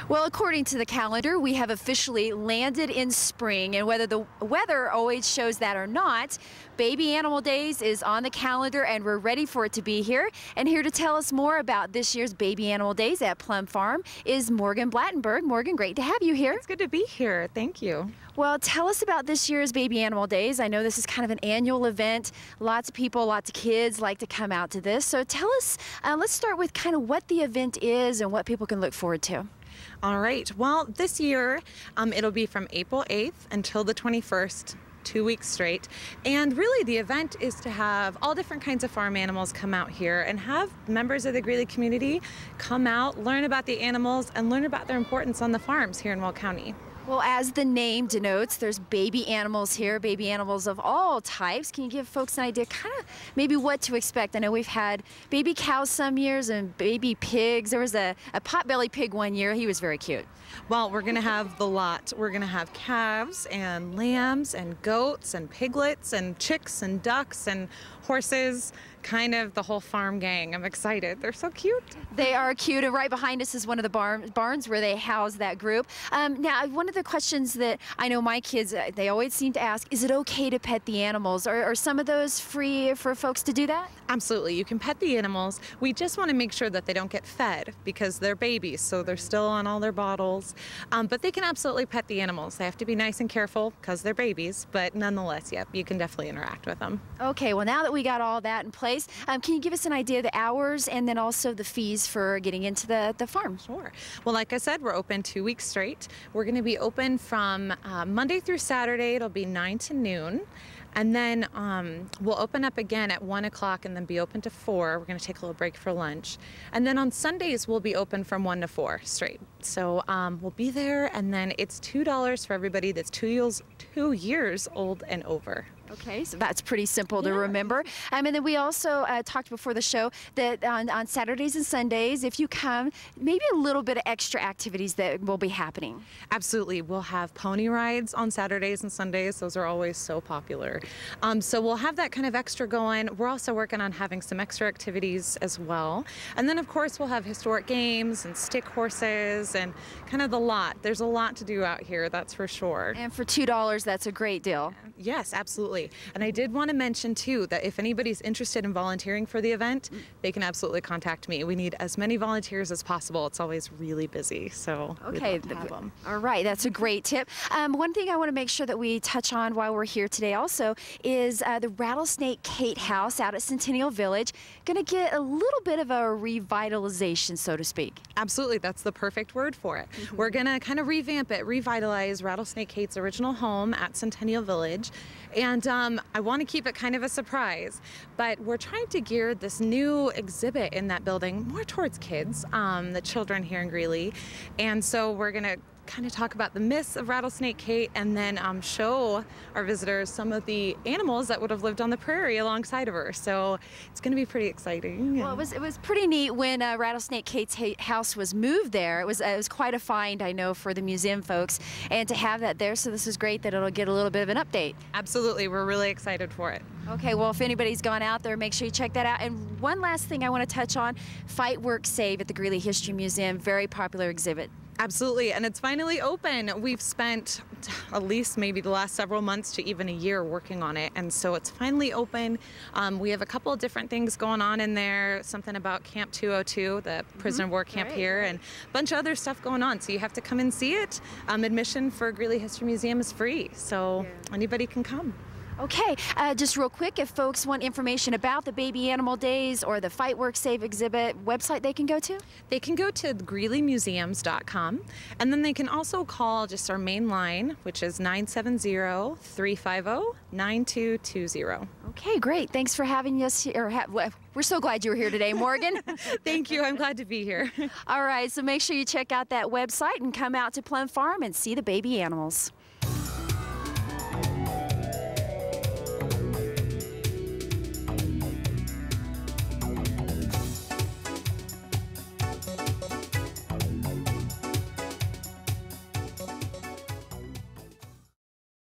Well, according to the calendar, we have officially landed in spring, and whether the weather always shows that or not, Baby Animal Days is on the calendar and we're ready for it to be here. And here to tell us more about this year's Baby Animal Days at Plumb Farm is Morgan Blattenberg. Morgan, great to have you here. It's good to be here. Thank you. Well, tell us about this year's Baby Animal Days. I know this is kind of an annual event. Lots of people, lots of kids like to come out to this. So tell us, let's start with kind of what the event is and what people can look forward to. All right. Well, this year it'll be from April 8th until the 21st. 2 weeks straight, and really the event is to have all different kinds of farm animals come out here and have members of the Greeley community come out, learn about the animals, and learn about their importance on the farms here in Will County. Well, as the name denotes, there's baby animals here, baby animals of all types. Can you give folks an idea kind of maybe what to expect? I know we've had baby cows some years and baby pigs. There was a potbelly pig one year. He was very cute. Well, we're going to have the lot. We're going to have calves and lambs and goats and piglets and chicks and ducks and horses, kind of the whole farm gang. I'm excited. They're so cute. They are cute, and right behind us is one of the barns where they house that group. Now, one of the questions that I know my kids, they always seem to ask, is it okay to pet the animals? Are some of those free for folks to do that? Absolutely. You can pet the animals. We just want to make sure that they don't get fed because they're babies, so they're still on all their bottles. But they can absolutely pet the animals. They have to be nice and careful because they're babies, but nonetheless, yep, you can definitely interact with them. Okay, well, now that we got all that in place, can you give us an idea of the hours and then also the fees for getting into the farm? Sure. Well, like I said, we're open 2 weeks straight. We're going to be open from Monday through Saturday. It'll be 9 to noon. And then we'll open up again at 1 o'clock and then be open to 4. We're going to take a little break for lunch. And then on Sundays, we'll be open from 1 to 4 straight. So we'll be there, and then it's $2 for everybody that's 2 years old and over. Okay, so that's pretty simple to remember. And then we also talked before the show that on Saturdays and Sundays, if you come, maybe a little bit of extra activities that will be happening. Absolutely. We'll have pony rides on Saturdays and Sundays. Those are always so popular. So we'll have that kind of extra going. We're also working on having some extra activities as well. And then, of course, we'll have historic games and stick horses and kind of the lot. There's a lot to do out here, that's for sure. And for $2, that's a great deal. Yes, absolutely. And I did want to mention, too, that if anybody's interested in volunteering for the event, they can absolutely contact me. We need as many volunteers as possible. It's always really busy, so okay, we'd love to have them. All right, that's a great tip. One thing I want to make sure that we touch on while we're here today also is the Rattlesnake Kate House out at Centennial Village. Going to get a little bit of a revitalization, so to speak. Absolutely, that's the perfect word for it. We're going to kind of revamp it, revitalize Rattlesnake Kate's original home at Centennial Village. And I want to keep it kind of a surprise, but we're trying to gear this new exhibit in that building more towards kids, the children here in Greeley. And so we're going to kind of talk about the myths of Rattlesnake Kate and then show our visitors some of the animals that would have lived on the prairie alongside of her. So it's going to be pretty exciting. Well, it was pretty neat when Rattlesnake Kate's house was moved there. It was quite a find, I know, for the museum folks, and to have that there. So this is great that it'll get a little bit of an update. Absolutely, we're really excited for it. Okay, well, if anybody's gone out there, make sure you check that out. And one last thing I want to touch on: Fight, Work, Save at the Greeley History Museum. Very popular exhibit. Absolutely, and it's finally open. We've spent at least maybe the last several months to even a year working on it, and so it's finally open. We have a couple of different things going on in there, something about Camp 202, the prisoner of war camp here, and a bunch of other stuff going on, so you have to come and see it. Admission for Greeley History Museum is free, so anybody can come. Okay, just real quick, if folks want information about the Baby Animal Days or the Fight, Work, Save exhibit website they can go to? They can go to greeleymuseums.com, and then they can also call just our main line, which is 970-350-9220. Okay, great. Thanks for having us here. We're so glad you were here today, Morgan. Thank you. I'm glad to be here. All right, so make sure you check out that website and come out to Plumb Farm and see the baby animals.